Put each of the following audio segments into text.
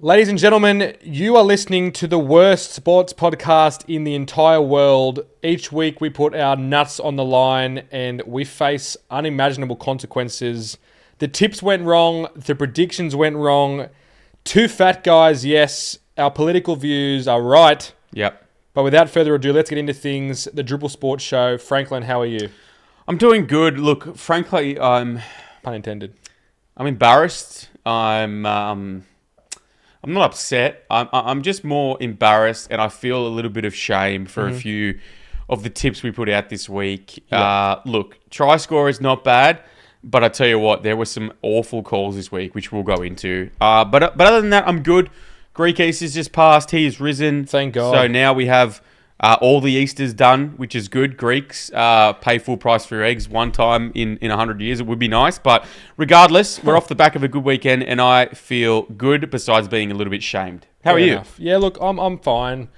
Ladies and gentlemen, you are listening to the worst sports podcast in the entire world. Each week we put our nuts on the line and we face unimaginable consequences. The tips went wrong. The predictions went wrong. Two fat guys, yes. Our political views are right. Yep. But without further ado, let's get into things. The Dribbl Sport show. Franklin, how are you? I'm doing good. Look, frankly, Pun intended. I'm embarrassed. I'm not upset. I'm just more embarrassed, and I feel a little bit of shame for a few of the tips we put out this week. Yeah. Look, try score is not bad, but I tell you what, there were some awful calls this week, which we'll go into. But other than that, I'm good. Greek Easter's just passed. He has risen. Thank God. So now we have all the Easters done, which is good. Greeks pay full price for your eggs one time in 100 years. It would be nice. But regardless, we're off the back of a good weekend, and I feel good besides being a little bit shamed. How are you? Enough. Yeah, look, I'm fine.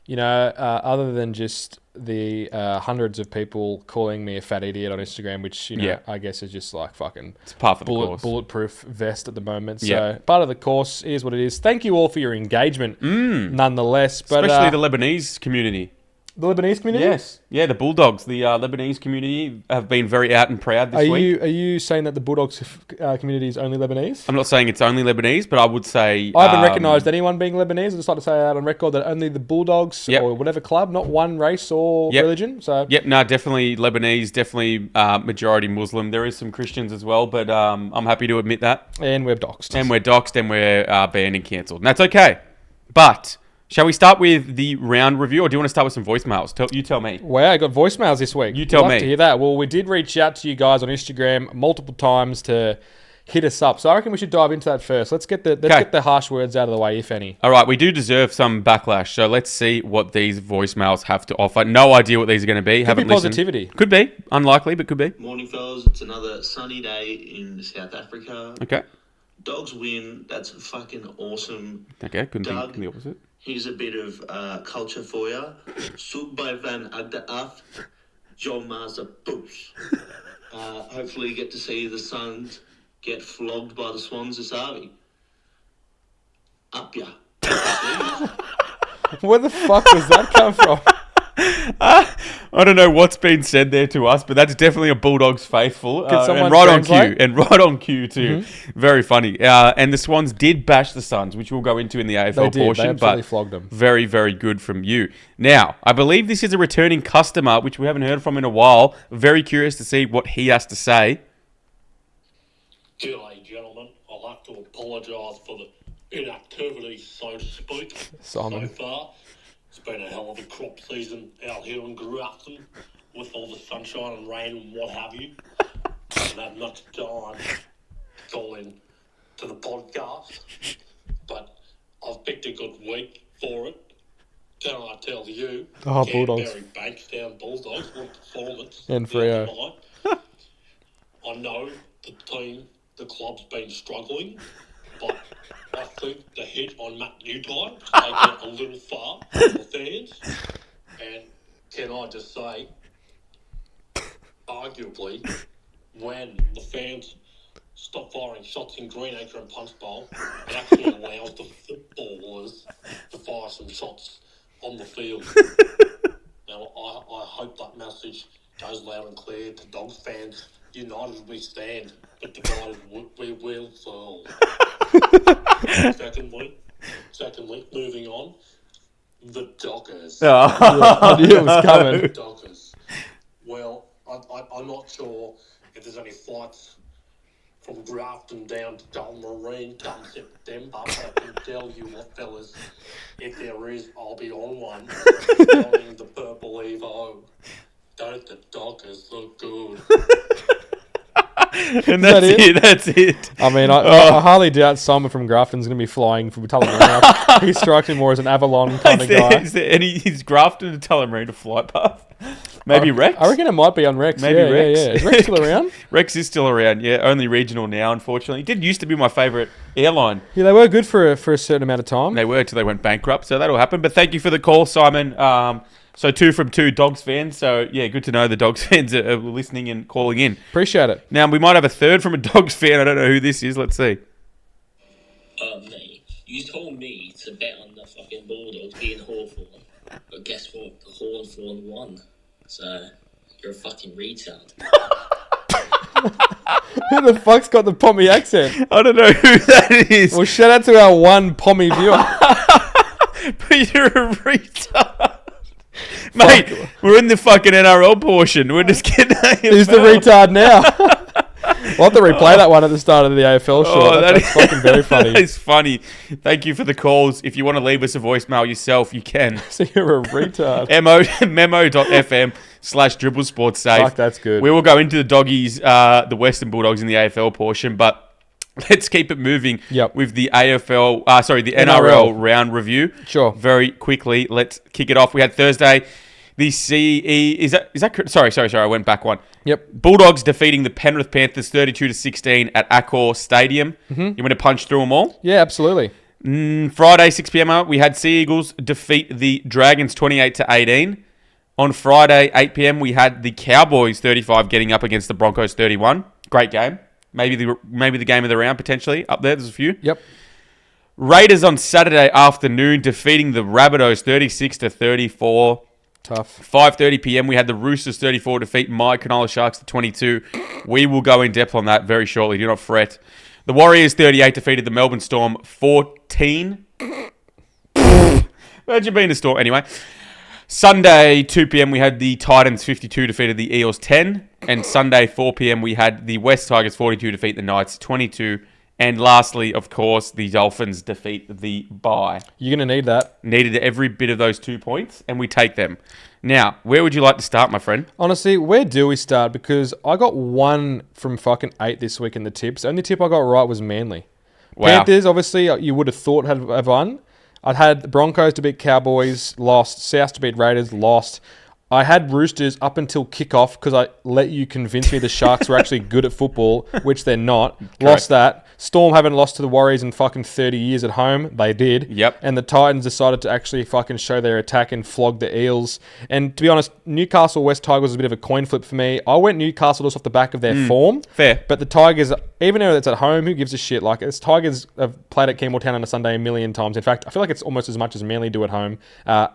You know, other than just the hundreds of people calling me a fat idiot on Instagram, which, you know, I guess is just like fucking It's part of the course. bulletproof vest at the moment. So part of the course is what it is. Thank you all for your engagement, nonetheless. But, Especially the Lebanese community. The Lebanese community? Yes. Yeah, the Bulldogs, the Lebanese community have been very out and proud this week. Are you saying that the Bulldogs community is only Lebanese? I'm not saying it's only Lebanese, but I would say... I haven't recognised anyone being Lebanese. I'd just like to say that on record that only the Bulldogs or whatever club, not one race or religion. So definitely Lebanese, definitely majority Muslim. There is some Christians as well, but I'm happy to admit that. And we're doxed. And we're banned and cancelled. And that's okay. But... shall we start with the round review, or do you want to start with some voicemails? You tell me. Wow, I got voicemails this week. You tell me. I'd love to hear that. Well, we did reach out to you guys on Instagram multiple times to hit us up. So I reckon we should dive into that first. Let's get the harsh words out of the way, if any. All right, we do deserve some backlash, so let's see what these voicemails have to offer. No idea what these are going to be. Could be positivity. Could be. Unlikely, but could be. Morning, fellas. It's another sunny day in South Africa. Okay. Dogs win. That's fucking awesome. Okay, couldn't Doug, think the opposite. Here's a bit of culture for you. Soek by van at the af, John Maza Poos. Hopefully you get to see the Suns get flogged by the Swans this Arby. Up ya. Where the fuck does that come from? I don't know what's been said there to us, but that's definitely a Bulldogs faithful. And right translate? on cue. And right on cue, too. Very funny. And the Swans did bash the Suns, which we'll go into in the AFL portion. They absolutely flogged them. Very, very good from you. Now, I believe this is a returning customer, which we haven't heard from in a while. Very curious to see what he has to say. G'day, gentlemen. I'll have to apologise for the inactivity, so to speak, Simon. so far. It's been a hell of a crop season out here in Grafton with all the sunshine and rain and what have you. Haven't had much time to call in to the podcast, but I've picked a good week for it. Can I tell you? Bulldogs. Canterbury Bankstown Bulldogs, what performance. And Freo. I know the club's been struggling, but I think the hit on Matt Newtime has taken it a little far for the fans. And can I just say, arguably, when the fans stop firing shots in Greenacre and Punch Bowl, it actually allows the footballers to fire some shots on the field. Now, I hope that message goes loud and clear to Dogs fans. United we stand, but divided we will fall. Secondly, moving on, the Dockers. I knew it was coming. The Dockers. Well, I'm not sure if there's any flights from Grafton down to Tullamarine come September, but I can tell you what, fellas, if there is, I'll be on one. Donning the purple Evo. Don't the Dockers look good? And that's it? That's it. I mean, I hardly doubt Simon from Grafton's going to be flying from Tullamarine. He strikes me more as an Avalon kind of guy. Is Grafton to Tullamarine a flight path? Maybe Rex? I reckon it might be on Rex. Maybe Rex. Yeah. Is Rex still around? Rex is still around, yeah. Only regional now, unfortunately. It did used to be my favourite airline. Yeah, they were good for a certain amount of time. They were till they went bankrupt, so that'll happen. But thank you for the call, Simon. So 2 from 2 Dogs fans. So, yeah, good to know the Dogs fans are listening and calling in. Appreciate it. Now, we might have a third from a Dogs fan. I don't know who this is. Let's see. Me. You told me to bet on the fucking Bulldogs being Hawthorn, but guess what? The Hawthorn won. So you're a fucking retard. Who the fuck's got the Pommy accent? I don't know who that is. Well, shout out to our one Pommy viewer. But you're a retard. Mate, we're in the fucking NRL portion. We're just getting Who's the retard now? We'll have to replay that one at the start of the AFL show. Oh, That's fucking very funny. That is funny. Thank you for the calls. If you want to leave us a voicemail yourself, you can. So you're a retard. memo.fm/Dribbl Sport safe. Fuck, that's good. We will go into the doggies, the Western Bulldogs in the AFL portion, but let's keep it moving with the NRL round review. Sure. Very quickly, let's kick it off. We had Thursday. The CE is that correct? Sorry. I went back one. Yep. Bulldogs defeating the Penrith Panthers 32-16 at Accor Stadium. Mm-hmm. You want to punch through them all? Yeah, absolutely. Friday 6 p.m. we had Sea Eagles defeat the Dragons 28-18. On Friday 8 p.m. we had the Cowboys 35 getting up against the Broncos 31. Great game. Maybe the game of the round potentially up there. There's a few. Yep. Raiders on Saturday afternoon defeating the Rabbitohs 36-34. Tough. 5:30 p.m. we had the Roosters 34 defeat my Cronulla Sharks 22. We will go in depth on that very shortly. Do not fret. The Warriors 38 defeated the Melbourne Storm 14. Imagine being a Storm. Anyway, Sunday 2 p.m. we had the Titans 52 defeated the Eels 10. And Sunday 4 p.m. we had the West Tigers 42 defeat the Knights 22. And lastly, of course, the Dolphins defeat the Bye. You're going to need that. Needed every bit of those 2 points, and we take them. Now, where would you like to start, my friend? Honestly, where do we start? Because I got 1 from fucking 8 this week in the tips. The only tip I got right was Manly. Wow. Panthers, obviously, you would have thought have won. I'd had the Broncos to beat Cowboys, lost. South to beat Raiders, lost. I had Roosters up until kickoff because I let you convince me the Sharks were actually good at football, which they're not. Correct. Lost that. Storm haven't lost to the Warriors in fucking 30 years at home. They did. Yep. And the Titans decided to actually fucking show their attack and flog the Eels. And to be honest, Newcastle West Tigers was a bit of a coin flip for me. I went Newcastle just off the back of their form. Fair. But the Tigers, even though it's at home, who gives a shit? Like, it's Tigers have played at Campbelltown on a Sunday a million times. In fact, I feel like it's almost as much as Manly do at home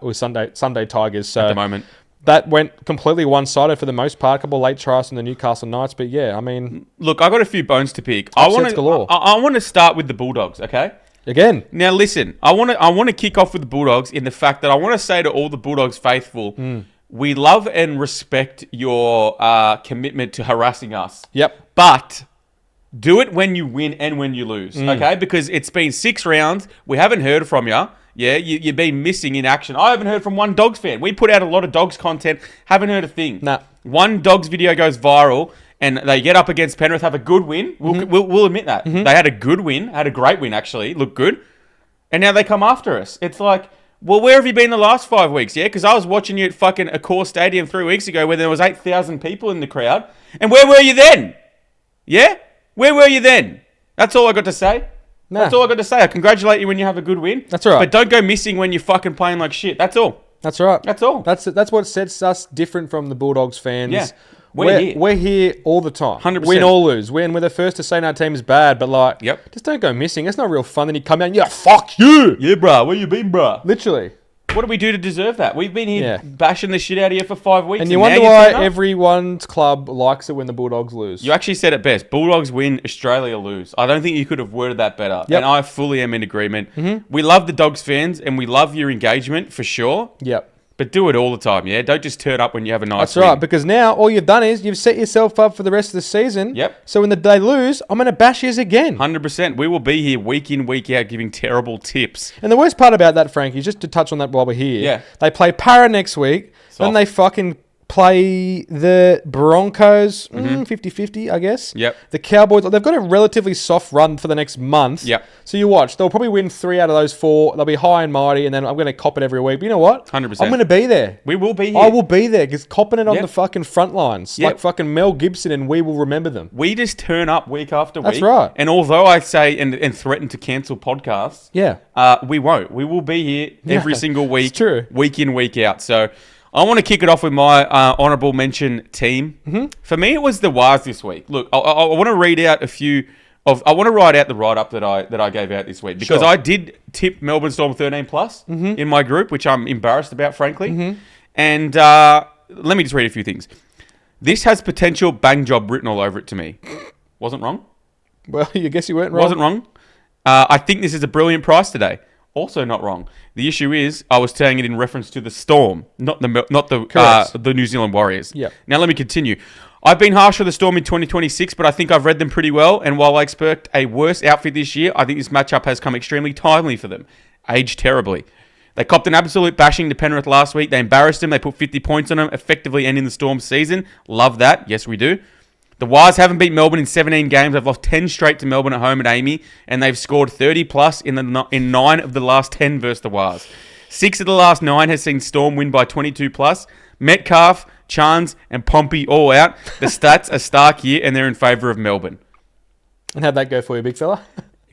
with Sunday Tigers. So at the moment. That went completely one-sided for the most part. A couple of late tries from the Newcastle Knights. But yeah, I mean... Look, I got a few bones to pick. Upsets galore. I want to start with the Bulldogs, okay? Again. Now listen, I want to kick off with the Bulldogs in the fact that I want to say to all the Bulldogs faithful, we love and respect your commitment to harassing us. Yep. But... do it when you win and when you lose, okay? Because it's been 6 rounds. We haven't heard from you. Yeah, you've been missing in action. I haven't heard from one Dogs fan. We put out a lot of Dogs content. Haven't heard a thing. Nah. One Dogs video goes viral, and they get up against Penrith, have a good win. We'll admit that. They had a good win. Had a great win, actually. Looked good. And now they come after us. It's like, well, where have you been the last 5 weeks? Yeah, because I was watching you at fucking Accor Stadium 3 weeks ago where there was 8,000 people in the crowd. And where were you then? Yeah? Where were you then? That's all I got to say. Nah. That's all I got to say. I congratulate you when you have a good win. That's right. But don't go missing when you're fucking playing like shit. That's all. That's right. That's all. That's what sets us different from the Bulldogs fans. Yeah. We're here all the time. 100%. Win or lose. We're the first to say our team is bad, but like, just don't go missing. It's not real fun. Then you come out and fuck you. Yeah, bruh. Where you been, bruh? Literally. What do we do to deserve that? We've been here bashing the shit out of you for 5 weeks. And you wonder why everyone's club likes it when the Bulldogs lose. You actually said it best. Bulldogs win, Australia lose. I don't think you could have worded that better. Yep. And I fully am in agreement. We love the Dogs fans and we love your engagement for sure. Yep. But do it all the time, yeah? Don't just turn up when you have a nice That's right, because now all you've done is you've set yourself up for the rest of the season. Yep. So when they lose, I'm going to bash yous again. 100%. We will be here week in, week out giving terrible tips. And the worst part about that, Frankie, just to touch on that while we're here, they play Para next week, then they fucking play the Broncos, 50-50, I guess. Yep. The Cowboys, they've got a relatively soft run for the next month. Yep. So you watch. They'll probably win 3 out of those 4. They'll be high and mighty, and then I'm going to cop it every week. But you know what? 100%. I'm going to be there. We will be here. I will be there, because copping it on the fucking front lines. Like fucking Mel Gibson, and we will remember them. We just turn up week after week. That's right. And although I say and threaten to cancel podcasts, we won't. We will be here every single week. It's true. Week in, week out. So I want to kick it off with my honourable mention team. For me, it was the Wars this week. Look, I want to read out a few I want to write out the write-up that I gave out this week because Sure. I did tip Melbourne Storm 13 plus in my group, which I'm embarrassed about, frankly. And let me just read a few things. This has potential bang job written all over it to me. Wasn't wrong. Well, you guess you weren't wrong. Wasn't wrong. I think this is a brilliant price today. Also not wrong. The issue is I was saying it in reference to the Storm, not the New Zealand Warriors. Yep. Now let me continue. I've been harsh for the Storm in 2026, but I think I've read them pretty well. And while I expect a worse outfit this year, I think this matchup has come extremely timely for them. Aged terribly. They copped an absolute bashing to Penrith last week. They embarrassed them. They put 50 points on them, effectively ending the Storm's season. Love that. Yes, we do. The Wars haven't beat Melbourne in 17 games. They've lost 10 straight to Melbourne at home at Amy, and they've scored 30 plus in 9 of the last 10 versus the Wars. 6 of the last 9 has seen Storm win by 22 plus. Metcalf, Chance, and Pompey all out. The stats are stark here, and they're in favour of Melbourne. And how'd that go for you, big fella?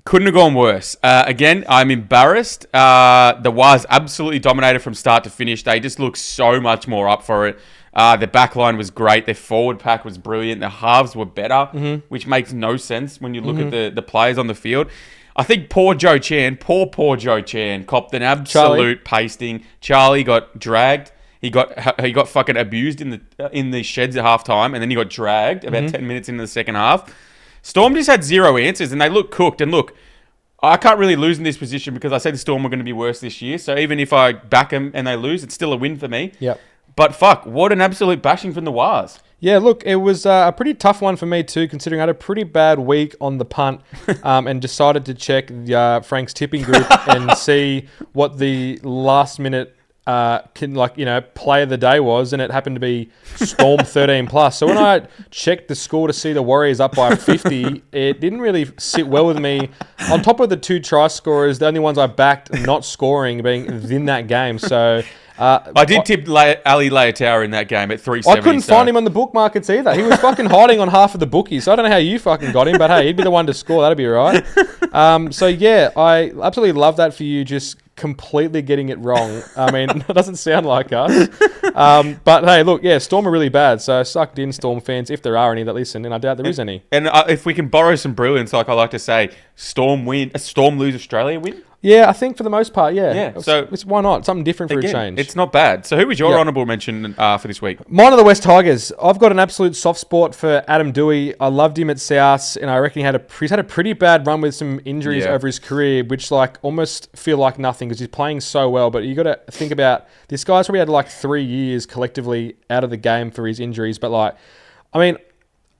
Couldn't have gone worse. Again, I'm embarrassed. The Wars absolutely dominated from start to finish. They just look so much more up for it. Their back line was great. Their forward pack was brilliant. Their halves were better, which makes no sense when you look at the players on the field. I think poor Joe Chan, poor Joe Chan, copped an absolute pasting. Charlie got dragged. He got fucking abused in the sheds at halftime, and then he got dragged about 10 minutes into the second half. Storm just had zero answers, and they looked cooked. And look, I can't really lose in this position because I said the Storm were going to be worse this year. So even if I back them and they lose, it's still a win for me. Yep. But fuck, what an absolute bashing from the Wars. Yeah, look, it was a pretty tough one for me too, considering I had a pretty bad week on the punt and decided to check Frank's tipping group and see what the last minute play of the day was, and it happened to be Storm 13 plus. So when I checked the score to see the Warriors up by 50, it didn't really sit well with me. On top of the 2 try scorers, the only ones I backed not scoring being in that game. So I did tip Ali Leitao in that game at 370. I couldn't find him on the book markets either. He was fucking hiding on half of the bookies. So I don't know how you fucking got him, but hey, he'd be the one to score. That'd be all right. So yeah, I absolutely love that for you, just completely getting it wrong. I mean, it doesn't sound like us. But hey, look, yeah, Storm are really bad. So sucked in, Storm fans, if there are any that listen, and I doubt there is any. And if we can borrow some brilliance, like I like to say, Storm lose, Australia win. Yeah, I think for the most part, yeah. Yeah, so why not? Something different for again, a change. It's not bad. So who was your honourable mention for this week? Mine are the West Tigers. I've got an absolute soft spot for Adam Dewey. I loved him at South, and I reckon he's had a pretty bad run with some injuries over his career, which almost feel like nothing because he's playing so well. But you got to think about this guy's probably had 3 years collectively out of the game for his injuries. But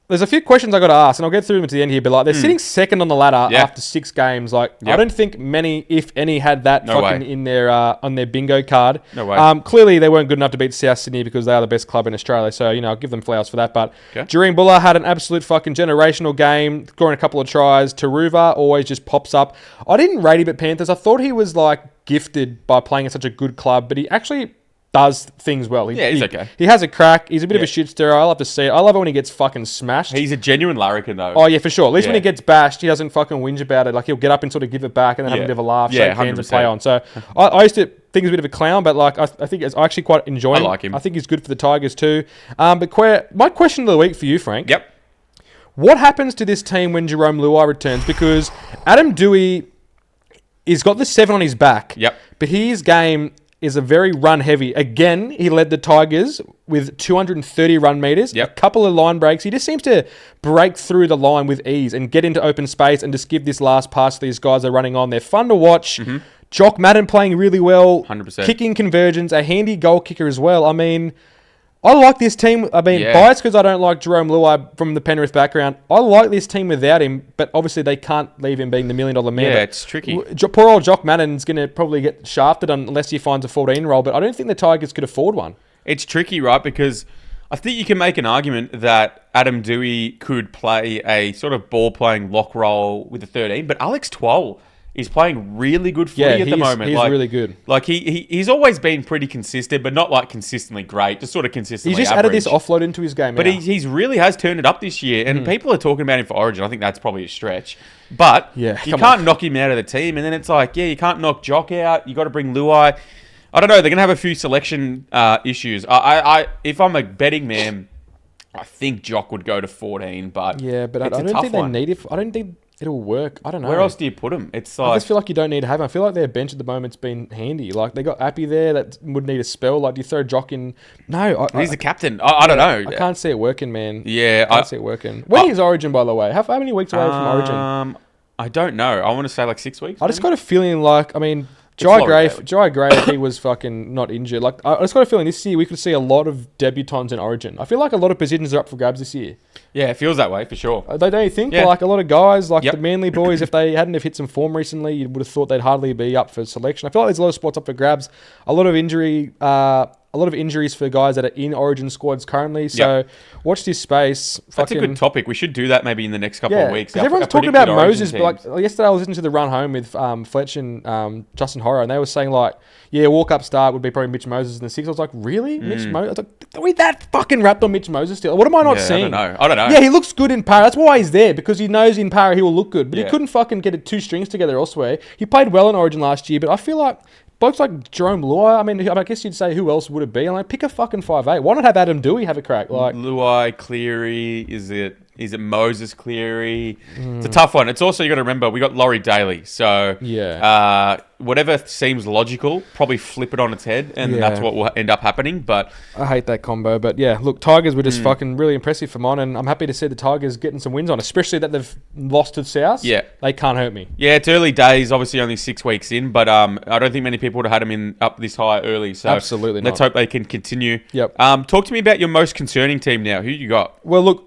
there's a few questions I got to ask, and I'll get through them to the end here. But they're sitting second on the ladder after 6 games. I don't think many, if any, had that in their on their bingo card. No way. Clearly, they weren't good enough to beat South Sydney because they are the best club in Australia. So I'll give them flowers for that. But Jureen Buller had an absolute fucking generational game, scoring a couple of tries. Taruva always just pops up. I didn't rate him at Panthers. I thought he was gifted by playing at such a good club, but he actually does things well. He's okay. He has a crack. He's a bit of a shit stirrer. I love to see it. I love it when he gets fucking smashed. He's a genuine larrikin, though. Oh, yeah, for sure. At least when he gets bashed, he doesn't fucking whinge about it. He'll get up and sort of give it back and then have a bit of a laugh, shake hands and play on. So I used to think he's a bit of a clown, but I think I actually quite enjoy him. I like him. I think he's good for the Tigers too. But my question of the week for you, Frank. Yep. What happens to this team when Jerome Luai returns? Because Adam Dewey has got the 7 on his back. Yep. But his game is a very run heavy. Again, he led the Tigers with 230 run meters, a couple of line breaks. He just seems to break through the line with ease and get into open space and just give this last pass to these guys that are running on. They're fun to watch. Jock Madden playing really well. 100%. Kicking conversions, a handy goal kicker as well. I mean, I like this team. Biased because I don't like Jerome Luai from the Penrith background. I like this team without him, but obviously they can't leave him being the $1 million man. Yeah, it's tricky. Poor old Jock Madden's going to probably get shafted unless he finds a 14 role, but I don't think the Tigers could afford one. It's tricky, right? Because I think you can make an argument that Adam Dewey could play a sort of ball-playing lock role with the 13, but Alex Twal is playing really good footy at the moment. He's really good. He's always been pretty consistent, but not consistently great, just sort of consistently He's just average. added this offload into his game. But he's really has turned it up this year, and people are talking about him for Origin. I think that's probably a stretch. But you can't knock him out of the team, and then it's you can't knock Jock out. You got to bring Luai. I don't know. They're going to have a few selection issues. If I'm a betting man, I think Jock would go to 14, but I don't think they need it. I don't think it'll work. I don't know. Where else do you put them? It's I like just feel like you don't need to have them. I feel like their bench at the moment's been handy. Like, they got Appy there that would need a spell. Like, do you throw Jock in? No. he's the captain. I don't know. I can't see it working, man. Yeah, I can't see it working. When is Origin, by the way? How many weeks away from Origin? I don't know. I want to say like 6 weeks. I just got a feeling like, I mean, Florida, Jai Gray, if he was fucking not injured. Like, I just got a feeling this year we could see a lot of debutants in Origin. I feel like a lot of positions are up for grabs this year. Yeah, it feels that way for sure. Don't you think? Yeah. Like, a lot of guys, like Yep. the Manly boys, if they hadn't have hit some form recently, you would have thought they'd hardly be up for selection. I feel like there's a lot of spots up for grabs. A lot of injuries for guys that are in Origin squads currently. So watch this space. That's a good topic. We should do that maybe in the next couple of weeks. Because everyone's talking about Moses, but like yesterday I was listening to the run home with Fletch and Justin Horror, and they were saying like, yeah, walk-up start would be probably Mitch Moses in the 6. I was like, really? Mitch Moses? I was like, are we that fucking wrapped on Mitch Moses still? What am I not seeing? I don't know. Yeah, he looks good in para. That's why he's there, because he knows in para he will look good. But he couldn't fucking get it 2 strings together elsewhere. He played well in Origin last year, but I feel like blokes like Jerome Luai, I mean, I guess you'd say who else would it be? I'm like, pick a fucking 5'8". Why not have Adam Dewey have a crack? Like Luai, Cleary, is it Moses Cleary? It's a tough one. It's also, you got to remember, we got Laurie Daly. So whatever seems logical, probably flip it on its head, and that's what will end up happening. But I hate that combo. But yeah, look, Tigers were just fucking really impressive for mine, and I'm happy to see the Tigers getting some wins on, especially that they've lost to South. Yeah. They can't hurt me. Yeah, it's early days, obviously only 6 weeks in, but I don't think many people would have had them up this high early. So absolutely let's not. hope they can continue. Yep. Talk to me about your most concerning team now. Who you got? Well, look,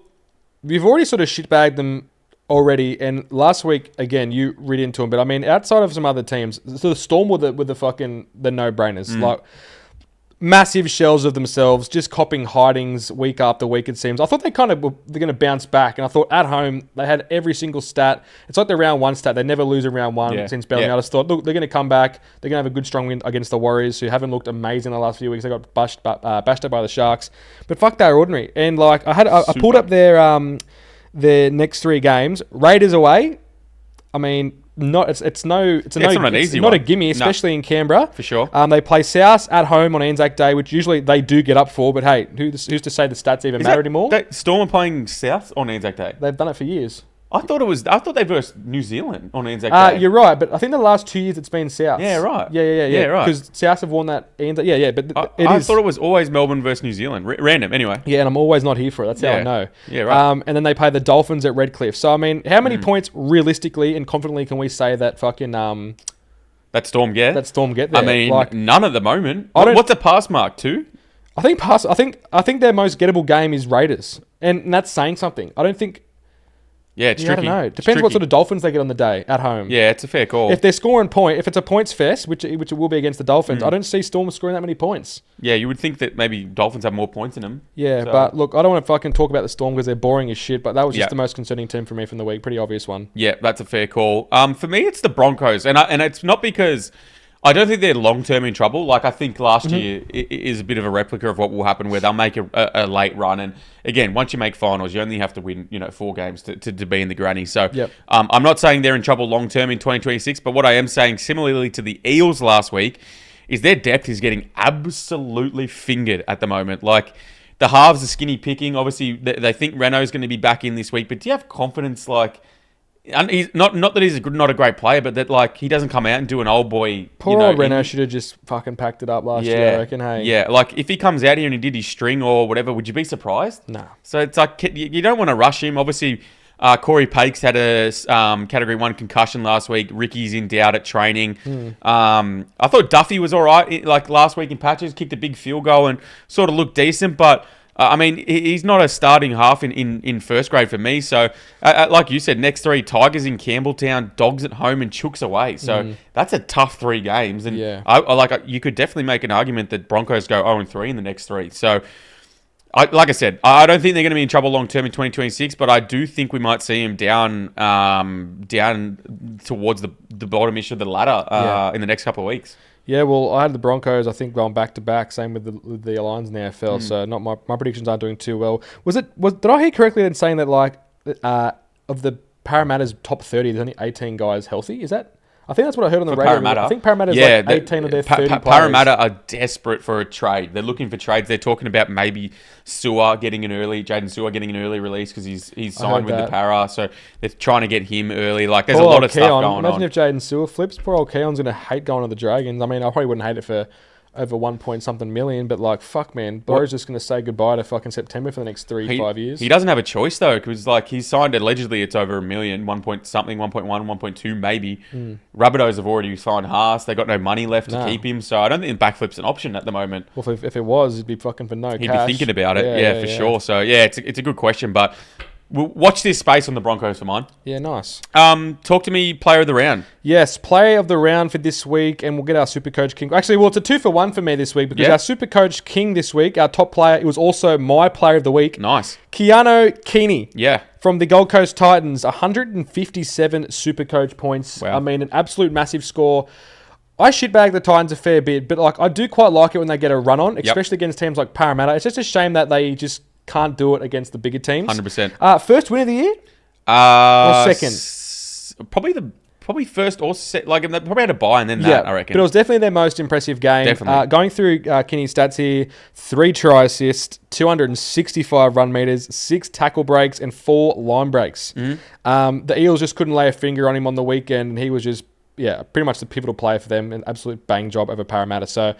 we've already sort of shitbagged them already, and last week again you read into them. But I mean, outside of some other teams, so the Storm were the fucking the no-brainers, like massive shells of themselves, just copying hidings week after week. It seems. I thought they're going to bounce back, and I thought at home they had every single stat. It's like the round 1 stat. They never lose a round 1 since Bellingham. I just thought, look, they're going to come back. They're going to have a good strong win against the Warriors, who haven't looked amazing the last few weeks. They got bashed up by the Sharks, but fuck, they're ordinary. And like I pulled up their next 3 games. Raiders away. I mean, it's not a gimme, especially in Canberra. For sure. They play South at home on Anzac Day, which usually they do get up for. But hey, who's to say the stats even matter anymore? Storm are playing South on Anzac Day. They've done it for years. I thought they versed New Zealand on Anzac Day. You're right, but I think the last 2 years it's been South. Yeah, right. Yeah, right. Because South have won that Anzac. Yeah, but I thought it was always Melbourne versus New Zealand. Random, anyway. Yeah, and I'm always not here for it. That's how I know. Yeah, right. And then they play the Dolphins at Redcliffe. So I mean, how many points realistically and confidently can we say that fucking that Storm get? That Storm get there? I mean, none at the moment. I What's a pass mark? 2? I think their most gettable game is Raiders, and that's saying something. I don't think. Yeah, it's tricky. I don't know. Depends what sort of Dolphins they get on the day at home. Yeah, it's a fair call. If they're scoring if it's a points fest, which it will be against the Dolphins, I don't see Storm scoring that many points. Yeah, you would think that maybe Dolphins have more points in them. Yeah, but look, I don't want to fucking talk about the Storm because they're boring as shit, but that was just the most concerning team for me from the week. Pretty obvious one. Yeah, that's a fair call. For me, it's the Broncos, and it's not because I don't think they're long-term in trouble. Like, I think last year is a bit of a replica of what will happen, where they'll make a late run. And again, once you make finals, you only have to win, 4 games to be in the granny. So I'm not saying they're in trouble long-term in 2026, but what I am saying, similarly to the Eels last week, is their depth is getting absolutely fingered at the moment. Like, the halves are skinny picking. Obviously, they think Renault's going to be back in this week, but do you have confidence, like... And he's not that he's not a great player, but that like he doesn't come out and do an old boy. Poor old Renault should have just fucking packed it up last year, I reckon. Hey, yeah, like if he comes out here and he did his string or whatever, would you be surprised? No. So it's like you don't want to rush him. Obviously, Corey Pakes had a Category 1 concussion last week. Ricky's in doubt at training. I thought Duffy was all right. Like last week in patches, kicked a big field goal and sort of looked decent, but. I mean, he's not a starting half in first grade for me. So, like you said, next 3, Tigers in Campbelltown, Dogs at home, and Chooks away. So, that's a tough 3 games. And you could definitely make an argument that Broncos go 0-3 in the next 3. So, like I said, I don't think they're going to be in trouble long term in 2026, but I do think we might see him down towards the bottom-ish of the ladder in the next couple of weeks. Yeah, well, I had the Broncos, I think, going back-to-back, same with the Lions in the AFL, so not my predictions aren't doing too well. Did I hear correctly then saying that, like, of the Parramatta's top 30, there's only 18 guys healthy? Is that... I think that's what I heard on the For radio. Parramatta. I think Parramatta's like 18 of their 30 players. Parramatta are desperate for a trade. They're looking for trades. They're talking about maybe Jaden Sewer getting an early release because he's signed with the Para. So they're trying to get him early. Like, there's a lot of stuff going on. Imagine if Jaden Sewer flips. Poor old Keon's going to hate going to the Dragons. I mean, I probably wouldn't hate it for over 1 point something million, but like, fuck, man, Bro's just going to say goodbye to fucking September for the next 5 years. He doesn't have a choice though, because like he's signed, allegedly it's over $1 million, 1 point something, 1.1, 1.2 maybe. Rabbitohs have already signed Haas. They got no money left to keep him, so I don't think backflip's an option at the moment. Well, if it was, it'd be fucking for no cash. He'd be thinking about it, for sure. So yeah, it's a good question, but we'll watch this space on the Broncos for mine. Yeah, nice. Talk to me, player of the round. Yes, player of the round for this week, and we'll get our Supercoach King. Actually, well, it's a 2-for-1 for me this week because our Supercoach King this week, our top player, it was also my player of the week. Nice. Keanu Keeney. Yeah. From the Gold Coast Titans, 157 Supercoach points. Wow. I mean, an absolute massive score. I shitbag the Titans a fair bit, but like I do quite like it when they get a run on, especially against teams like Parramatta. It's just a shame that they just can't do it against the bigger teams. 100%. First win of the year? Or second? Probably first or second. Like, they probably had a bye and then that, I reckon. But it was definitely their most impressive game. Definitely. Going through Kinney's stats here, 3 try assists, 265 run meters, 6 tackle breaks, and 4 line breaks. The Eels just couldn't lay a finger on him on the weekend, and he was just, pretty much the pivotal player for them. An absolute bang job over Parramatta. So,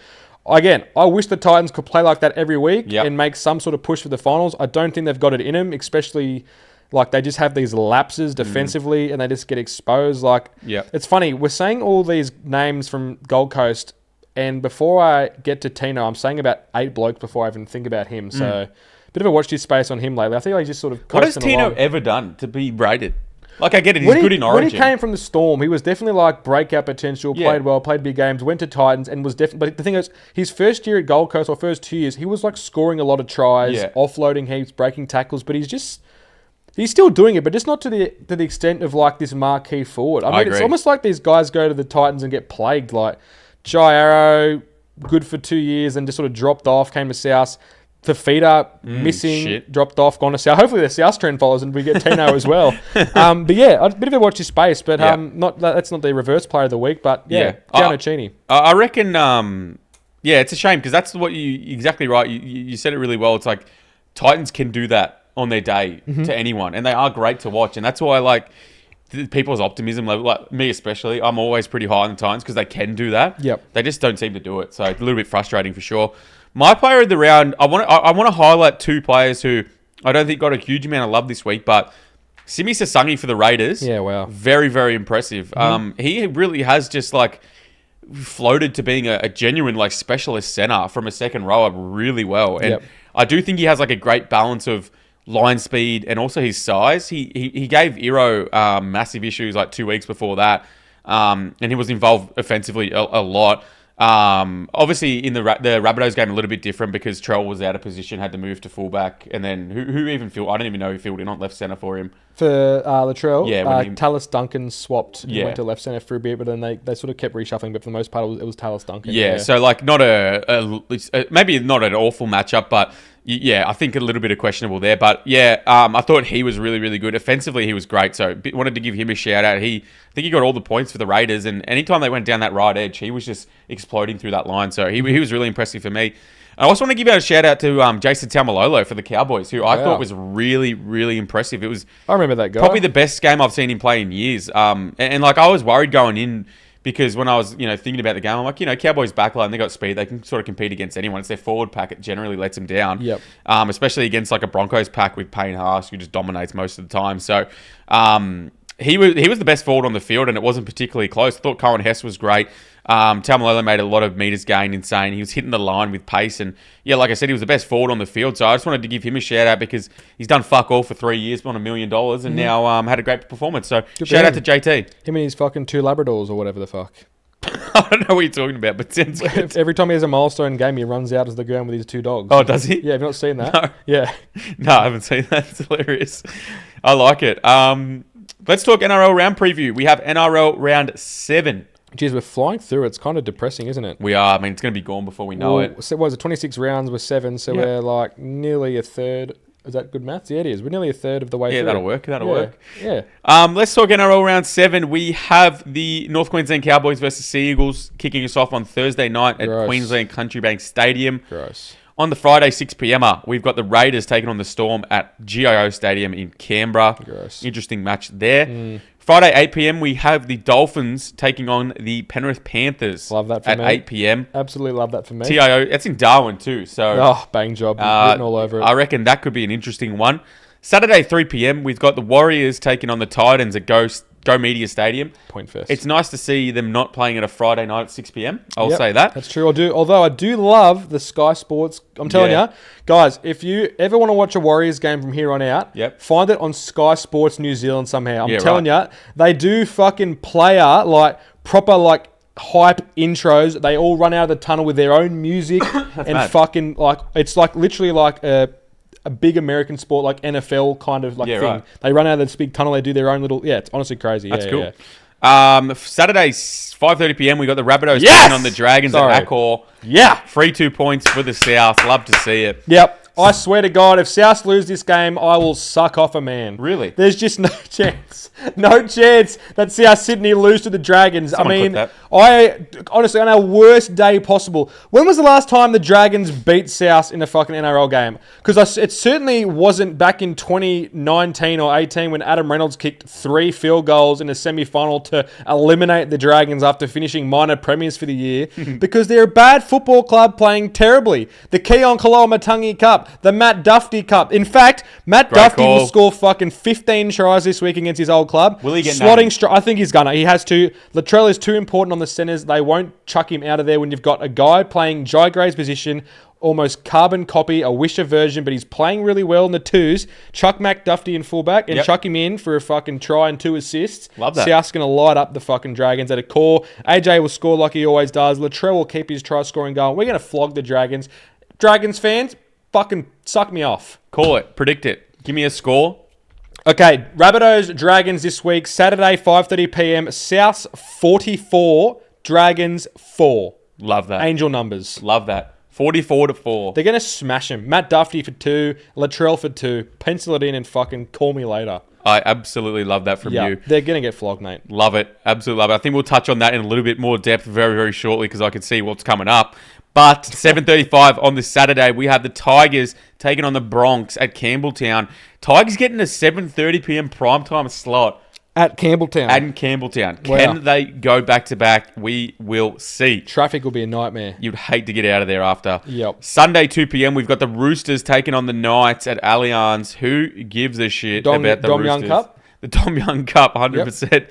again, I wish the Titans could play like that every week and make some sort of push for the finals. I don't think they've got it in them, especially like they just have these lapses defensively and they just get exposed. Like, it's funny. We're saying all these names from Gold Coast, and before I get to Tino, I'm saying about 8 blokes before I even think about him. So, bit of a watch this space on him lately. I think I just sort of what has Tino ever done to be rated? Like, I get it, he's good in Origin. When he came from the Storm, he was definitely like breakout potential, played well, played big games, went to Titans, and was definitely... But the thing is, his first year at Gold Coast, or first 2 years, he was like scoring a lot of tries, offloading heaps, breaking tackles, but he's still doing it, but just not to the extent of like this marquee forward. I mean, it's almost like these guys go to the Titans and get plagued. Like, Jai Arrow, good for 2 years, and just sort of dropped off, came to South. Fafita, missing, dropped off, gone to South. Hopefully the South trend follows and we get Tino as well. But yeah, a bit of a watch this space, but that's not the reverse player of the week, but Keanu Keeney. I reckon, it's a shame because that's what exactly right. You said it really well. It's like Titans can do that on their day to anyone, and they are great to watch, and that's why like people's optimism level, like me especially, I'm always pretty high on the Titans because they can do that. They just don't seem to do it, so it's a little bit frustrating for sure. My player of the round, I want to highlight 2 players who I don't think got a huge amount of love this week, but Simi Sasangi for the Raiders. Yeah, wow. Very, very impressive. He really has just like floated to being a genuine like specialist center from a second rower really well. And I do think he has like a great balance of line speed and also his size. He gave Iro massive issues like 2 weeks before that. And he was involved offensively a lot. Obviously in the Rabbitohs game a little bit different because Trell was out of position, had to move to fullback, and then who even filled? I don't even know who filled in on left centre for him. For Latrell, Tallis Duncan swapped and went to left centre for a bit, but then they sort of kept reshuffling, but for the most part it was Tallis Duncan. Yeah, so like not maybe not an awful matchup, but I think a little bit of questionable there. But I thought he was really, really good. Offensively, he was great, so wanted to give him a shout out. I think he got all the points for the Raiders, and anytime they went down that right edge, he was just exploding through that line, so he was really impressive for me. I also want to give out a shout out to Jason Taumalolo for the Cowboys, who I thought was really, really impressive. I remember that guy. Probably the best game I've seen him play in years. And like I was worried going in because when I was thinking about the game, I'm like, Cowboys backline, they got speed, they can sort of compete against anyone. It's their forward pack, it generally lets them down. Especially against like a Broncos pack with Payne Haas, who just dominates most of the time. So he was the best forward on the field, and it wasn't particularly close. I thought Cohen Hess was great. Taumalolo made a lot of meters gain, insane. He was hitting the line with pace, and like I said, he was the best forward on the field. So I just wanted to give him a shout out because he's done fuck all for 3 years, won $1 million, and now had a great performance. So shout out to JT. Him and his fucking 2 Labradors or whatever the fuck. I don't know what you're talking about, but sounds good. Every time he has a milestone game, he runs out as the ground with his 2 dogs. Oh, does he? Yeah, have you not seen that? No. Yeah. No, I haven't seen that. It's hilarious. I like it. Let's talk NRL round preview. We have NRL round 7. Jeez, we're flying through. It's kind of depressing, isn't it? We are. I mean, it's going to be gone before we know it. So what was it? 26 rounds with 7, so we're like nearly a third Is that good maths? Yeah, it is. We're nearly a third of the way Yeah, through. that'll work. That'll work. Yeah. Let's talk NRL Round 7. We have the North Queensland Cowboys versus Sea Eagles kicking us off on Thursday night at Gross. Queensland Country Bank Stadium. Gross. On the Friday 6pm, we've got the Raiders taking on the Storm at GIO Stadium in Canberra. Gross. Interesting match there. Friday 8pm, we have the Dolphins taking on the Penrith Panthers. Love that for at me. 8pm. Absolutely love that for me. TIO, that's in Darwin too. So Oh, bang job. Written all over it. I reckon that could be an interesting one. Saturday 3pm, we've got the Warriors taking on the Titans at Go Media Stadium. Point first. It's nice to see them not playing at a Friday night at 6pm. I'll Yep, say that. That's true. Although I do love the Sky Sports. I'm telling Yeah. you, guys, if you ever want to watch a Warriors game from here on out, Yep. find it on Sky Sports New Zealand somehow. I'm Yeah, telling you, they do fucking player, like, proper, like, hype intros. They all run out of the tunnel with their own music and mad. fucking, like, it's like literally like a big American sport, like NFL kind of like Yeah, thing. right. They run out of this big tunnel. They do their own little. Yeah, it's honestly crazy. That's Yeah, cool. yeah. Saturday 5:30pm, we got the Rabbitohs Yes! taking on the Dragons Sorry. at Accor. Yeah. Free 2 points for the South. Love to see it. Yep. I swear to God, if South lose this game, I will suck off a man. Really? There's just no chance. No chance that South Sydney lose to the Dragons. Someone I mean, clip honestly, on our worst day possible. When was the last time the Dragons beat South in a fucking NRL game? Because it certainly wasn't back in 2019 or 18 when Adam Reynolds kicked 3 field goals in a semi-final to eliminate the Dragons after finishing minor premiers for the year. Because they're a bad football club playing terribly. The Keon Koloamatangi Cup. The Matt Duffy Cup. In fact, Matt Great Duffy will call. score fucking 15 tries this week against his old club. Will he get Slotting named? I think he's gonna. He has to. Latrell is too important on the centres. They won't chuck him out of there when you've got a guy playing Jai Gray's position, almost carbon copy, a Wisher version, but he's playing really well in the twos. Chuck Mac Duffy in fullback and Yep. chuck him in for a fucking try and 2 assists. Love that. South's gonna light up the fucking Dragons at a core. AJ will score like he always does. Latrell will keep his try scoring going. We're gonna flog the Dragons. Dragons fans, fucking suck me off. Call it. Predict it. Give me a score. Okay, Rabbitohs, Dragons this week, Saturday, 5:30pm. Souths 44, Dragons 4. Love that. Angel numbers. Love that. 44-4. They're going to smash him. Matt Duffy for 2, Latrell for 2. Pencil it in and fucking call me later. I absolutely love that from Yeah, you. they're going to get flogged, mate. Love it. Absolutely love it. I think we'll touch on that in a little bit more depth very, very shortly because I can see what's coming up. But 7:35 on this Saturday, we have the Tigers taking on the Bronx at Campbelltown. Tigers getting a 7:30pm primetime slot At Campbelltown. at Campbelltown. Wow. Can they go back-to-back? We will see. Traffic will be a nightmare. You'd hate to get out of there after. Yep. Sunday, 2pm, we've got the Roosters taking on the Knights at Allianz. Who gives a shit about the Dom Young Roosters? Cup? The Dom Young Cup, 100%.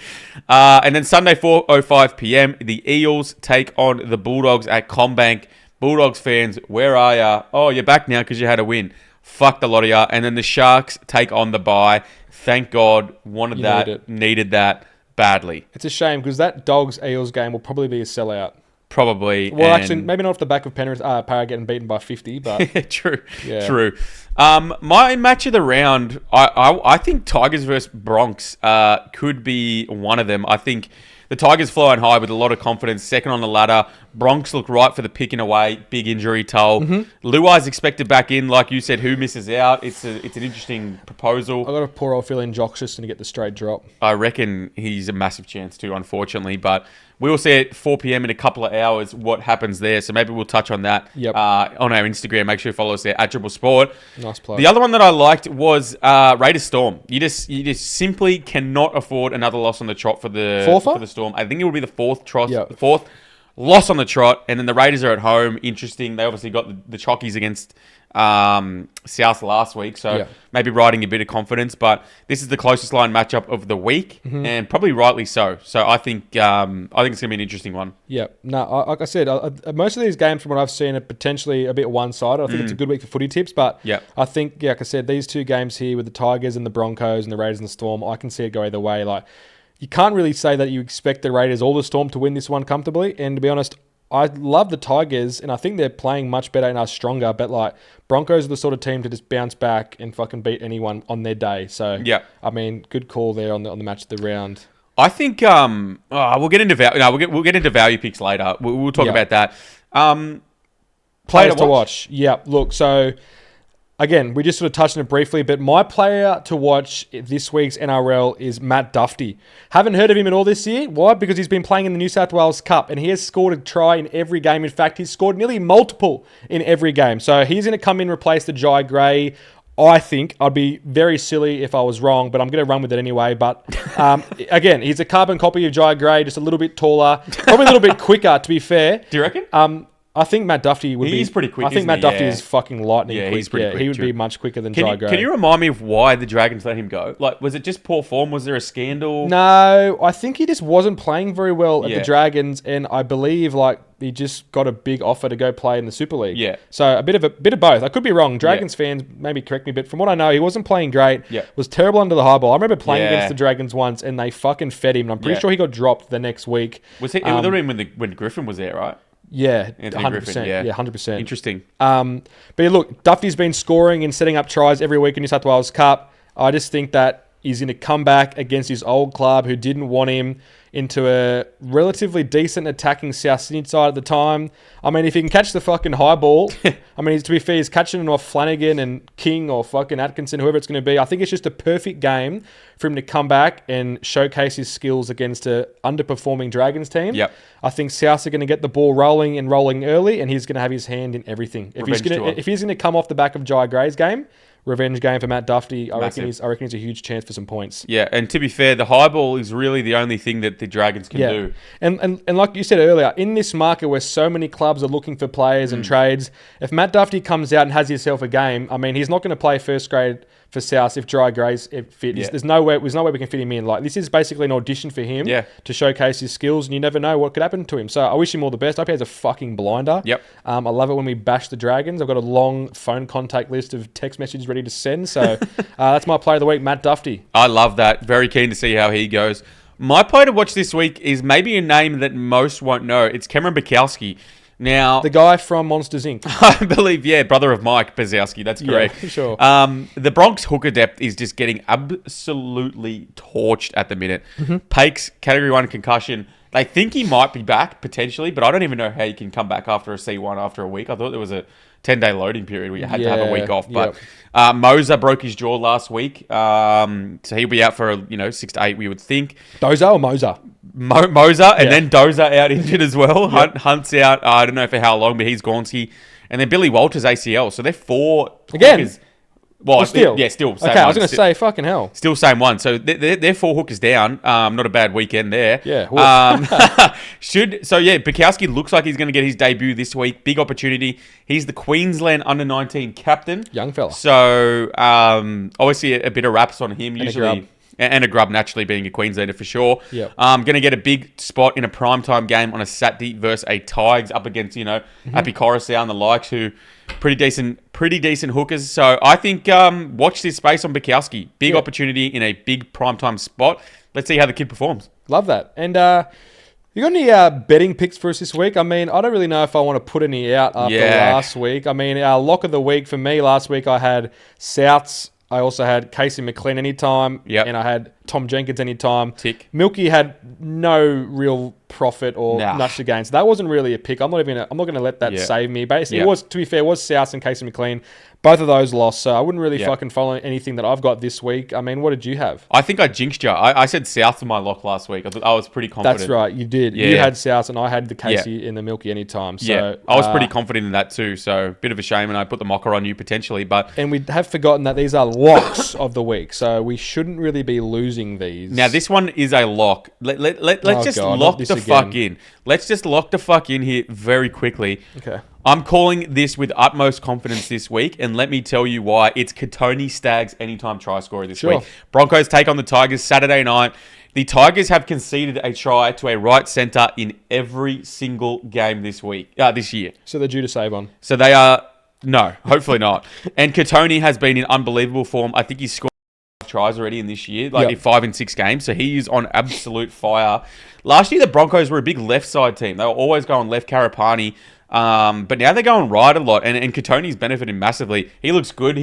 And then Sunday, 4:05pm, the Eels take on the Bulldogs at CommBank. Bulldogs fans, where are ya? Oh, you're back now because you had a win. Fuck the lot of ya. And then the Sharks take on the bye. Thank God. Wanted You that. Needed that badly. It's a shame because that Dogs-Eels game will probably be a sellout. Probably. Well, and- actually, maybe not off the back of Penrith, Para getting beaten by 50, but True. Yeah. True. My match of the round, I think Tigers versus Bronx could be one of them. I think the Tigers flying high with a lot of confidence, second on the ladder. Bronx look right for the picking away. Big injury toll. Luai's expected back in, like you said. Who misses out? It's an interesting proposal. I got a poor old feeling Jock's just going to get the straight drop. I reckon he's a massive chance too, unfortunately. But we will see at 4pm in a couple of hours what happens there. So maybe we'll touch on that Yep. on our Instagram. Make sure you follow us there at Dribbl Sport. Nice play. The other one that I liked was Raiders Storm. You just simply cannot afford another loss on the trot for the Fourth? for the Storm. I think it will be the fourth Yep. fourth loss on the trot, and then the Raiders are at home. Interesting. They obviously got the Chockies against South last week, so Yeah. maybe riding a bit of confidence. But this is the closest line matchup of the week, and probably rightly so. So I think it's going to be an interesting one. Yeah, no, like I said, most of these games from what I've seen are potentially a bit one-sided. I think it's a good week for footy tips, but Yep. I think, like I said, these two games here with the Tigers and the Broncos and the Raiders and the Storm, I can see it go either way. Like, you can't really say that you expect the Raiders or the Storm to win this one comfortably, and to be honest, I love the Tigers, and I think they're playing much better and are stronger, but like, Broncos are the sort of team to just bounce back and fucking beat anyone on their day. So, Yeah. I mean, good call there on the match of the round. I think we'll get into we'll get into value picks later. We'll talk Yeah. about that. Players to watch. Yeah, look, so again, we just sort of touched on it briefly, but my player to watch this week's NRL is Matt Duffy. Haven't heard of him at all this year. Why? Because he's been playing in the New South Wales Cup and he has scored a try in every game. In fact, he's scored nearly multiple in every game. So he's going to come in and replace the Jai Gray. I think I'd be very silly if I was wrong, but I'm going to run with it anyway. But again, he's a carbon copy of Jai Gray, just a little bit taller, probably a little bit quicker, to be fair. Do you reckon? I think Matt Duffy would be... He's pretty quick, I think Matt Duffy is fucking lightning quick. He's pretty quick. He would be much quicker than Jai Gray. Can you remind me of why the Dragons let him go? Like, was it just poor form? Was there a scandal? No, I think he just wasn't playing very well at the Dragons, and I believe he just got a big offer to go play in the Super League. Yeah. So a bit of both. I could be wrong. Dragons fans, maybe correct me, but from what I know, he wasn't playing great. Yeah. Was terrible under the high ball. I remember playing against the Dragons once, and they fucking fed him. And I'm pretty sure he got dropped the next week. Was it would have been when Griffin was there, right? Yeah, Anthony 100%. Griffin, Yeah, 100%. Interesting. But yeah, look, Duffy's been scoring and setting up tries every week in New South Wales Cup. I just think that he's going to come back against his old club who didn't want him into a relatively decent attacking South Sydney side at the time. I mean, if he can catch the fucking high ball, I mean, to be fair, he's catching it off Flanagan and King or fucking Atkinson, whoever it's going to be. I think it's just a perfect game for him to come back and showcase his skills against a underperforming Dragons team. Yep. I think Souths are going to get the ball rolling and rolling early, and he's going to have his hand in everything. If he's going to come off the back of Jai Gray's game, revenge game for Matt Duffy, I reckon he's a huge chance for some points. Yeah, and to be fair, the high ball is really the only thing that the Dragons can do. And like you said earlier, in this market where so many clubs are looking for players and trades, if Matt Duffy comes out and has himself a game, I mean, he's not going to play first grade for South if Jai Gray's fit. Yeah. There's no way we can fit him in. Like, this is basically an audition for him to showcase his skills, and you never know what could happen to him. So I wish him all the best. I hope he has a fucking blinder. Yep. I love it when we bash the Dragons. I've got a long phone contact list of text messages ready to send. So that's my player of the week, Matt Duffy. I love that. Very keen to see how he goes. My player to watch this week is maybe a name that most won't know. It's Cameron Bukowski. Now, the guy from Monsters Inc. I believe, brother of Mike Bazowski. That's correct. Yeah, sure. The Bronx hooker depth is just getting absolutely torched at the minute. Pakes, Category 1 concussion. They think he might be back, potentially, but I don't even know how he can come back after a C1 after a week. I thought there was a 10-day loading period where you had to have a week off. But Moser broke his jaw last week, so he'll be out for 6 to 8, we would think. Dozer or Moser? Moser, and then Dozer out injured as well. Hunt's out, I don't know for how long, but he's Gonski. And then Billy Walters ACL. So they're four again. Hookers. Well, still. Same okay, I was going to say, fucking hell. Still same one. So they're four hookers down. Not a bad weekend there. Yeah. Bukowski looks like he's going to get his debut this week. Big opportunity. He's the Queensland under-19 captain. Young fella. So, obviously a bit of raps on him. And a grub, naturally, being a Queenslander for sure. Yep. Going to get a big spot in a primetime game on a Saturday versus a Tigers up against, Happy Coruscant and the likes, who pretty decent hookers. So I think watch this space on Bukowski. Big opportunity in a big primetime spot. Let's see how the kid performs. Love that. And you got any betting picks for us this week? I mean, I don't really know if I want to put any out after last week. I mean, our lock of the week for me last week, I had Souths. I also had Casey McLean anytime, and I had Tom Jenkins anytime. Tick. Milky had no real profit or much to gain, so that wasn't really a pick. I'm not going to let that save me. Basically, it was, to be fair, it was South and Casey McLean. Both of those lost, so I wouldn't really fucking follow anything that I've got this week. I mean, what did you have? I think I jinxed you. I said South for my lock last week. I was pretty confident. That's right, you did. Yeah. You had South, and I had the Casey in the Milky anytime. So I was pretty confident in that too. So bit of a shame, and I put the mocker on you potentially. And we have forgotten that these are locks of the week, so we shouldn't really be losing these. Now this one is a lock. Let's just lock the fuck in. Let's just lock the fuck in here very quickly. Okay. I'm calling this with utmost confidence this week, and let me tell you why. It's Katoni Staggs anytime try scorer this week. Broncos take on the Tigers Saturday night. The Tigers have conceded a try to a right centre in every single game this year. So they're due to save on. So they are... No, hopefully not. And Katoni has been in unbelievable form. I think he's scored tries already in this year, in 5 and 6 games. So he is on absolute fire. Last year, the Broncos were a big left side team. They were always going left Karapani. But now they're going right a lot, and Katoni's benefited massively. He looks good.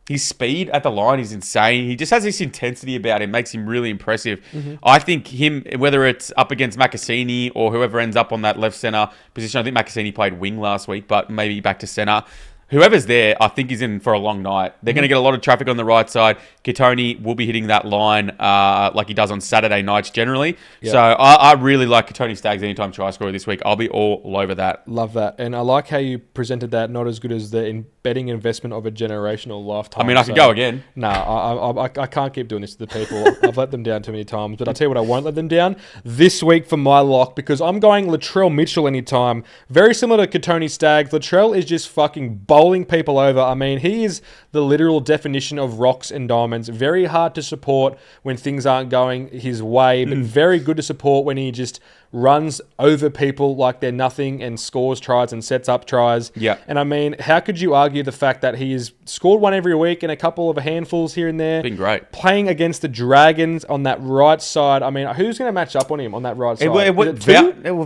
His speed at the line is insane. He just has this intensity about him, makes him really impressive. I think him, whether it's up against Macassini or whoever ends up on that left centre position, I think Macassini played wing last week, but maybe back to centre. whoever's there, I think is in for a long night. They're going to get a lot of traffic on the right side. Katoni will be hitting that line like he does on Saturday nights generally. Yep. So I really like Katoni Staggs anytime try scorer this week. I'll be all over that. Love that. And I like how you presented that not as good as the betting investment of a generational lifetime. I mean, I could go again. I can't keep doing this to the people. I've let them down too many times. But I'll tell you what, I won't let them down this week for my lock because I'm going Latrell Mitchell anytime. Very similar to Katoni Staggs. Latrell is just fucking bowling people over. I mean, he is the literal definition of rocks and diamonds. Very hard to support when things aren't going his way, but very good to support when he just runs over people like they're nothing and scores tries and sets up tries. Yeah. And I mean, how could you argue the fact that he's scored one every week and a couple of handfuls here and there? Been great. Playing against the Dragons on that right side. I mean, who's going to match up on him on that right side?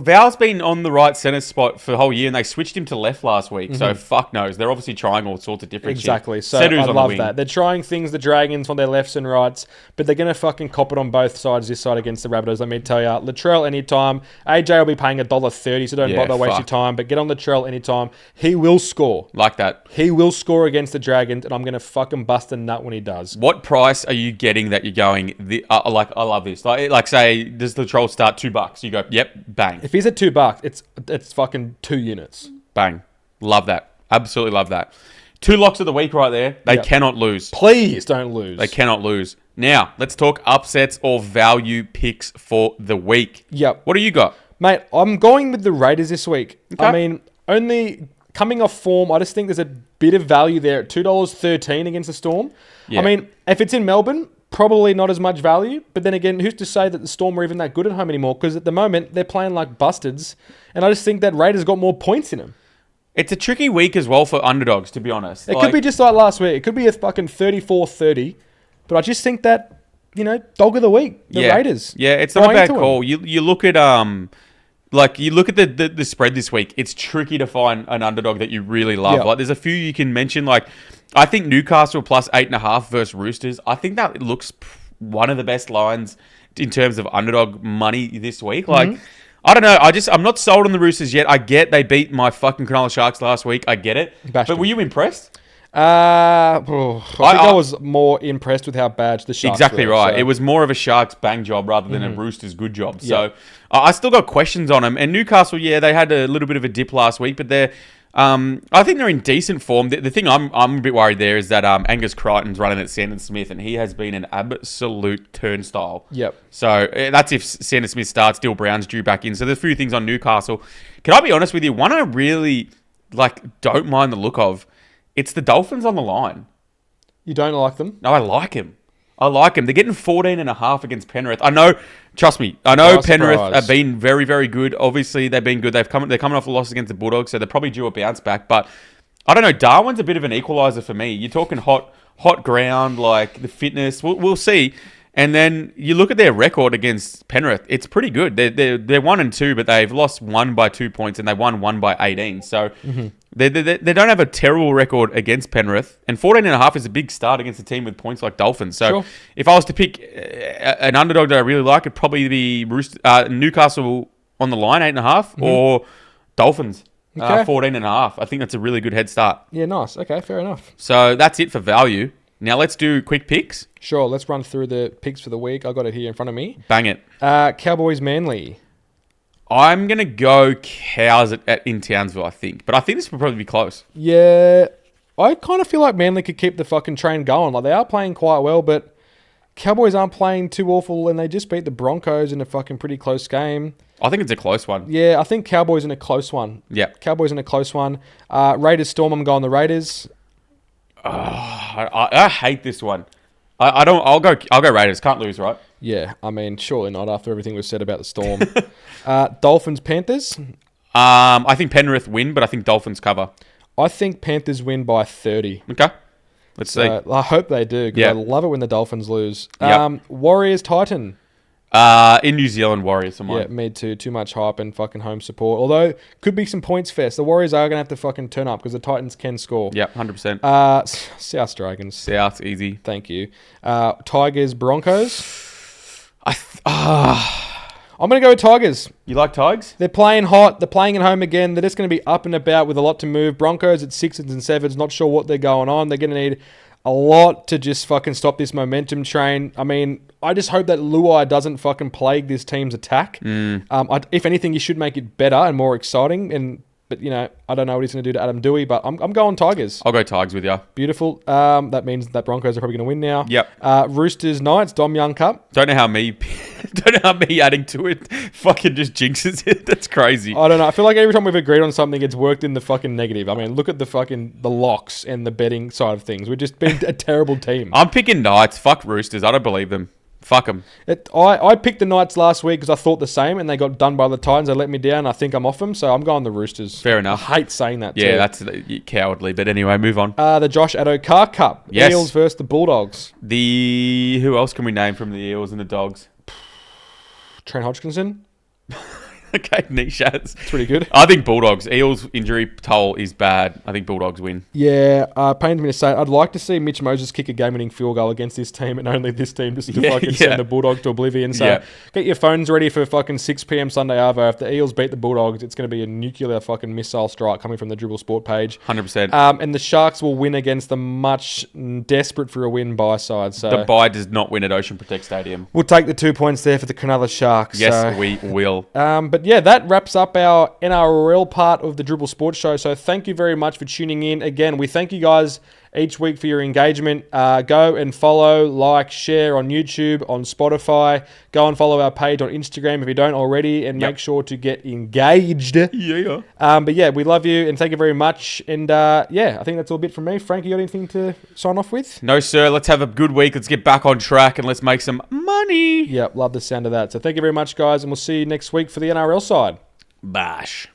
Val's been on the right centre spot for the whole year and they switched him to left last week. So fuck knows. They're obviously trying all sorts of different Exactly. shit. So Sedu's I on love the wing. that. They're trying things, the Dragons, on their lefts and rights, but they're going to fucking cop it on both sides this side against the Rabbitohs, let me tell you. Latrell anytime. AJ will be paying $1.30, so don't bother waste your time, but get on Latrell anytime. He will score. Like that. He will score against the Dragons, and I'm going to fucking bust a nut when he does. What price are you getting that you're going, I love this. Like say, does Latrell start $2? You go, yep, bang. If he's at $2, it's fucking 2 units. Bang. Love that. Absolutely love that. 2 locks of the week right there. They cannot lose. Please don't lose. They cannot lose. Now, let's talk upsets or value picks for the week. Yep. What do you got? Mate, I'm going with the Raiders this week. Okay. I mean, only coming off form, I just think there's a bit of value there at $2.13 against the Storm. Yeah. I mean, if it's in Melbourne, probably not as much value. But then again, who's to say that the Storm are even that good at home anymore? Because at the moment, they're playing like bastards. And I just think that Raiders got more points in them. It's a tricky week as well for underdogs, to be honest. It could be just like last week. It could be a fucking 34-30. But I just think that, dog of the week, the Raiders. Yeah, it's not a bad into call. You look at you look at the spread this week. It's tricky to find an underdog that you really love. Yeah. Like there's a few you can mention. Like I think Newcastle plus 8.5 versus Roosters. I think that looks one of the best lines in terms of underdog money this week. Like I don't know. I'm not sold on the Roosters yet. I get they beat my fucking Cronulla Sharks last week. I get it. But were you impressed? I think I was more impressed with how bad the Sharks Exactly were, right. so. It was more of a Sharks bang job rather than a Roosters good job. So I still got questions on them. And Newcastle, they had a little bit of a dip last week, but they're I think they're in decent form. The thing I'm a bit worried there is that Angus Crichton's running at Sandon Smith, and he has been an absolute turnstile. Yep. So that's if Sandon Smith starts. Dill Brown's due back in. So there's a few things on Newcastle. Can I be honest with you? One I really don't mind the look of. It's the Dolphins on the line. You don't like them? No, I like him. They're getting 14.5 against Penrith. I know, trust me, Penrith have been very, very good. Obviously, they've been good. They're coming off a loss against the Bulldogs, so they're probably due a bounce back. But I don't know. Darwin's a bit of an equaliser for me. You're talking hot ground, like the fitness. We'll see. And then you look at their record against Penrith. It's pretty good. They're 1-2, but they've lost 1 by 2 points, and they won 1 by 18. So they don't have a terrible record against Penrith. And 14.5 is a big start against a team with points like Dolphins. So if I was to pick an underdog that I really like, it'd probably be Newcastle on the line 8.5 or Dolphins 14.5. I think that's a really good head start. Yeah, nice. Okay, fair enough. So that's it for value. Now let's do quick picks. Sure, let's run through the picks for the week. I got it here in front of me. Bang it. Cowboys Manly. I'm going to go Cows in Townsville, I think. But I think this will probably be close. Yeah, I kind of feel like Manly could keep the fucking train going. Like, they are playing quite well, but Cowboys aren't playing too awful, and they just beat the Broncos in a fucking pretty close game. I think it's a close one. Yeah, I think Cowboys in a close one. Yeah. Cowboys in a close one. Raiders Storm, I'm going the Raiders. I hate this one. I'll go Raiders. Can't lose, right? Yeah, I mean, surely not after everything was said about the Storm. Dolphins Panthers. I think Penrith win, but I think Dolphins cover. I think Panthers win by 30. Okay. Let's see. I hope they do, because Yeah. I love it when the Dolphins lose. Yep. Warriors Titan. In New Zealand, Warriors for mine. Yeah, me too. Too much hype and fucking home support. Although, could be some points fest. The Warriors are going to have to fucking turn up because the Titans can score. Yeah, 100%. South Dragons. South, easy. Thank you. Tigers Broncos. I'm going to go with Tigers. You like Tigers? They're playing hot. They're playing at home again. They're just going to be up and about with a lot to move. Broncos at 6s and 7s. Not sure what they're going on. They're going to need a lot to just fucking stop this momentum train. I mean, I just hope that Luai doesn't fucking plague this team's attack. If anything, you should make it better and more exciting. But, you know, I don't know what he's going to do to Adam Dewey, but I'm going Tigers. I'll go Tigers with you. Beautiful. That means that Broncos are probably going to win now. Yep. Roosters Knights, Dom Young Cup. Don't know how me adding to it fucking just jinxes it. That's crazy. I don't know. I feel like every time we've agreed on something, it's worked in the fucking negative. I mean, look at the locks and the betting side of things. We've just been a terrible team. I'm picking Knights. Fuck Roosters. I don't believe them. Fuck them. I picked the Knights last week because I thought the same, and they got done by the Titans. They let me down. I think I'm off them, so I'm going the Roosters. Fair enough. I hate saying that, Yeah, too. that's cowardly. But anyway, move on. The Josh Addo-Carr Cup. Yes. Eels versus the Bulldogs. Who else can we name from the Eels and the Dogs? Trent Hodgkinson. Okay, niche ads. It's pretty good. I think Bulldogs. Eels' injury toll is bad. I think Bulldogs win. Yeah, pains me to say it. I'd like to see Mitch Moses kick a game-winning field goal against this team and only this team just to send the Bulldogs to oblivion. So get your phones ready for fucking 6 p.m. Sunday Arvo. If the Eels beat the Bulldogs, it's going to be a nuclear fucking missile strike coming from the Dribbl Sport page. 100%. And the Sharks will win against the much desperate for a win buy side. So the buy does not win at Ocean Protect Stadium. We'll take the 2 points there for the Cronulla Sharks. Yes, we will. But yeah, that wraps up our NRL part of the Dribbl Sports Show. So thank you very much for tuning in. Again, we thank you guys each week for your engagement. Go and follow, like, share on YouTube, on Spotify. Go and follow our page on Instagram if you don't already, and make sure to get engaged. Yeah. But yeah, we love you and thank you very much. And yeah, I think that's all a bit from me. Frank, you got anything to sign off with? No, sir. Let's have a good week. Let's get back on track and let's make some money. Yeah, love the sound of that. So thank you very much, guys, and we'll see you next week for the NRL side. Bash.